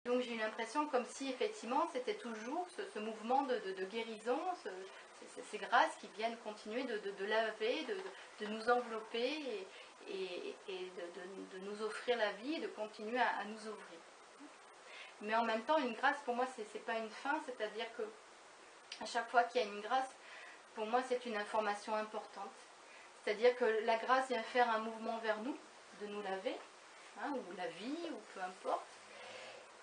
Donc j'ai eu l'impression comme si effectivement c'était toujours ce mouvement de guérison, ces grâces qui viennent continuer de laver, de nous envelopper et de nous offrir la vie et de continuer à nous ouvrir. Mais en même temps, une grâce pour moi c'est pas une fin, c'est-à-dire que à chaque fois qu'il y a une grâce, pour moi c'est une information importante. C'est-à-dire que la grâce vient faire un mouvement vers nous, de nous laver, hein, ou la vie, ou peu importe.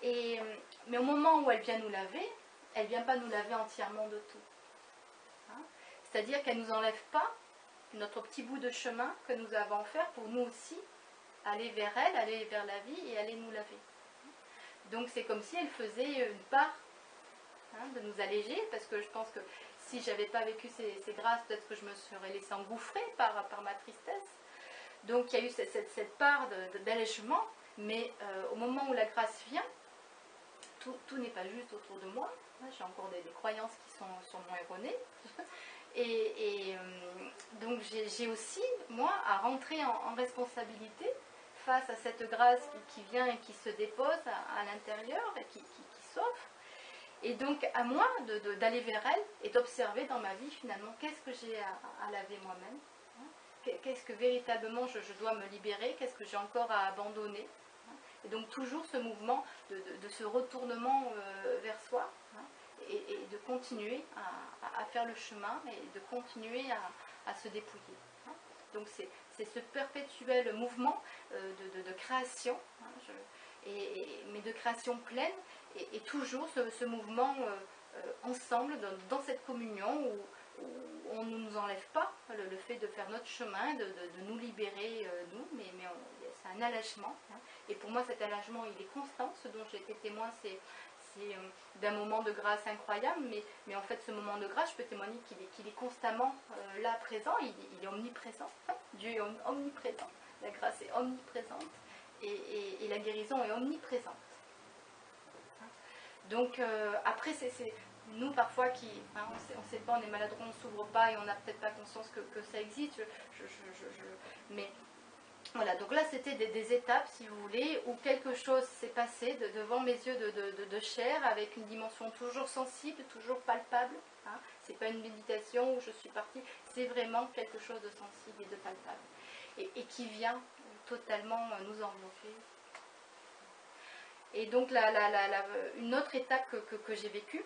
Mais au moment où elle vient nous laver, elle ne vient pas nous laver entièrement de tout. Hein. C'est-à-dire qu'elle ne nous enlève pas notre petit bout de chemin que nous avons à faire pour nous aussi aller vers elle, aller vers la vie et aller nous laver. Donc c'est comme si elle faisait une part, hein, de nous alléger, parce que je pense que si je n'avais pas vécu ces grâces, peut-être que je me serais laissée engouffrer par ma tristesse. Donc il y a eu cette part d'allègement, mais au moment où la grâce vient, tout n'est pas juste autour de moi. J'ai encore des croyances qui sont sûrement erronées. Donc j'ai aussi, moi, à rentrer en responsabilité face à cette grâce qui vient et qui se dépose à l'intérieur et qui s'offre. Et donc à moi d'aller vers elle et d'observer dans ma vie finalement qu'est-ce que j'ai à laver moi-même. Qu'est-ce que véritablement je dois me libérer, qu'est-ce que j'ai encore à abandonner. Et donc toujours ce mouvement de ce retournement vers soi, hein, et de continuer à faire le chemin et de continuer à se dépouiller. Hein. Donc c'est ce perpétuel mouvement de création, hein, mais de création pleine, et toujours ce mouvement ensemble dans cette communion où on ne nous enlève pas le fait de faire notre chemin, de nous libérer, nous, mais c'est un allègement. Hein. Et pour moi, cet allègement, il est constant. Ce dont j'ai été témoin, c'est d'un moment de grâce incroyable, mais en fait, ce moment de grâce, je peux témoigner qu'il est constamment là, présent, il est omniprésent. Dieu est omniprésent, la grâce est omniprésente, et la guérison est omniprésente. Donc, après, c'est nous, parfois, hein, on ne sait pas, on est maladroit, on ne s'ouvre pas et on n'a peut-être pas conscience que ça existe. Mais voilà, donc là, c'était des étapes, si vous voulez, où quelque chose s'est passé devant mes yeux de chair, avec une dimension toujours sensible, toujours palpable. Hein. Ce n'est pas une méditation où je suis partie, c'est vraiment quelque chose de sensible et de palpable. Et qui vient totalement nous envelopper. Et donc, une autre étape que j'ai vécue,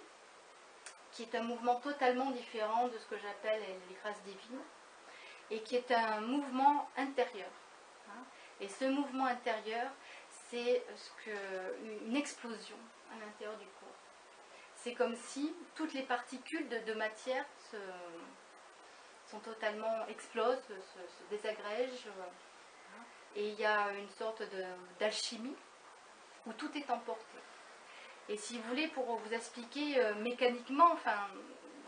qui est un mouvement totalement différent de ce que j'appelle les grâces divines, et qui est un mouvement intérieur. Hein. Et ce mouvement intérieur, c'est une explosion à l'intérieur du corps. C'est comme si toutes les particules de matière sont totalement explosent, se désagrègent, hein. Et il y a une sorte d'alchimie où tout est emporté. Et si vous voulez, pour vous expliquer mécaniquement, enfin,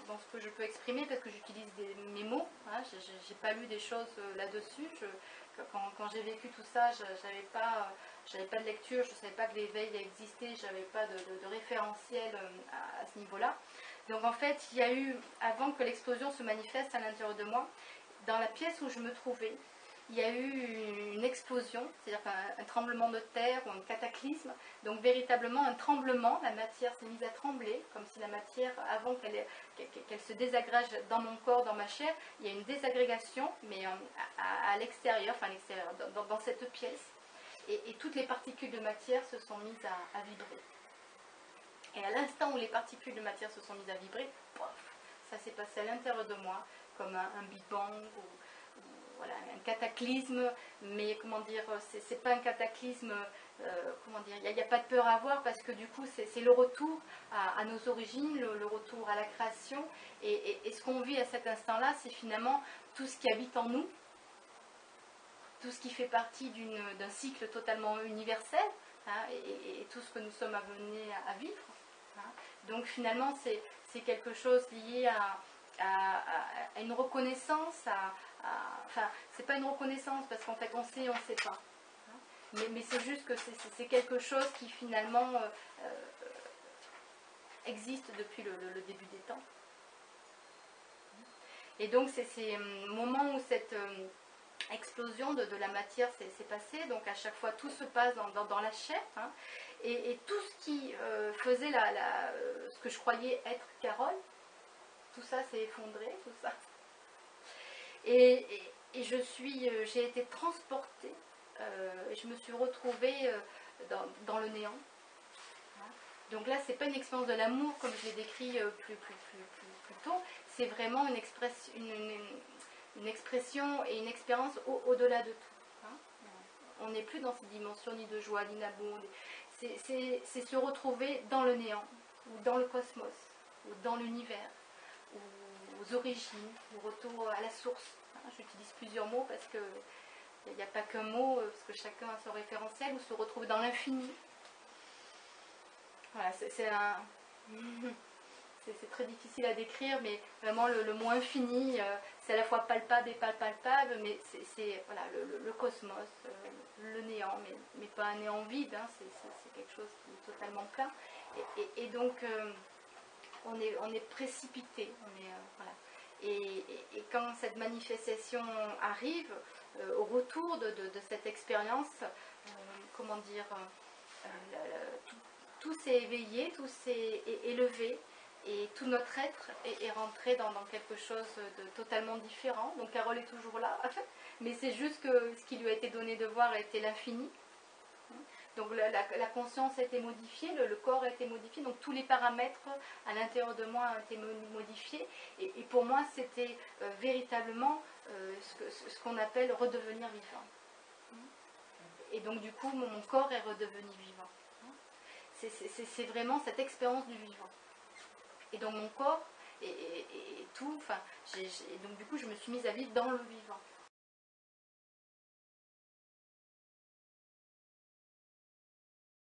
dans ce que je peux exprimer, parce que j'utilise mes mots, hein, j'ai pas lu des choses là-dessus. Quand j'ai vécu tout ça, j'avais pas de lecture, je ne savais pas que l'éveil existait, j'avais pas de référentiel à ce niveau-là. Donc en fait, il y a eu, avant que l'explosion se manifeste à l'intérieur de moi, dans la pièce où je me trouvais, il y a eu une explosion, c'est-à-dire un tremblement de terre ou un cataclysme. Donc véritablement un tremblement, la matière s'est mise à trembler, comme si la matière, avant qu'elle se désagrège dans mon corps, dans ma chair, il y a une désagrégation, mais à l'extérieur, enfin à l'extérieur, dans cette pièce. Et toutes les particules de matière se sont mises à vibrer. Et à l'instant où les particules de matière se sont mises à vibrer, pof, ça s'est passé à l'intérieur de moi, comme un Big Bang, voilà, un cataclysme, mais comment dire, c'est pas un cataclysme, comment dire, il n'y a pas de peur à avoir, parce que du coup c'est le retour à nos origines, le retour à la création, et ce qu'on vit à cet instant-là, c'est finalement tout ce qui habite en nous, tout ce qui fait partie d'un cycle totalement universel, hein, et tout ce que nous sommes amenés à vivre. Hein. Donc finalement c'est quelque chose lié à une reconnaissance, enfin, c'est pas une reconnaissance parce qu'en fait on sait, on sait pas. Hein. Mais c'est juste que c'est quelque chose qui finalement existe depuis le début des temps. Et donc c'est ces moments où cette explosion de la matière s'est passée, donc à chaque fois tout se passe dans la chair, hein, Et tout ce qui faisait ce que je croyais être Carole, tout ça s'est effondré, tout ça. Et j'ai été transportée, et je me suis retrouvée dans le néant. Donc là, c'est pas une expérience de l'amour comme je l'ai décrit plus tôt, c'est vraiment une expression et une expérience au-delà de tout. On n'est plus dans cette dimension ni de joie, ni d'amour. C'est se retrouver dans le néant, ou dans le cosmos, ou dans l'univers, ou aux origines, au retour à la source. J'utilise plusieurs mots parce qu'il n'y a pas qu'un mot, parce que chacun a son référentiel, ou se retrouver dans l'infini. Voilà, c'est très difficile à décrire, mais vraiment le mot infini, c'est à la fois palpable et pas palpable, mais c'est voilà, le cosmos, le néant, mais pas un néant vide, hein, c'est quelque chose qui est totalement plein. Et donc, on est précipité, voilà. Et quand cette manifestation arrive, au retour de cette expérience, comment dire, tout s'est éveillé, tout s'est élevé, et tout notre être est rentré dans quelque chose de totalement différent. Donc Carole est toujours là, mais c'est juste que ce qui lui a été donné de voir était l'infini. Donc la conscience a été modifiée, le corps a été modifié, donc tous les paramètres à l'intérieur de moi ont été modifiés. Et pour moi, c'était véritablement ce qu'on appelle redevenir vivant. Et donc du coup, mon corps est redevenu vivant. C'est vraiment cette expérience du vivant. Et donc mon corps et tout, donc du coup je me suis mise à vivre dans le vivant.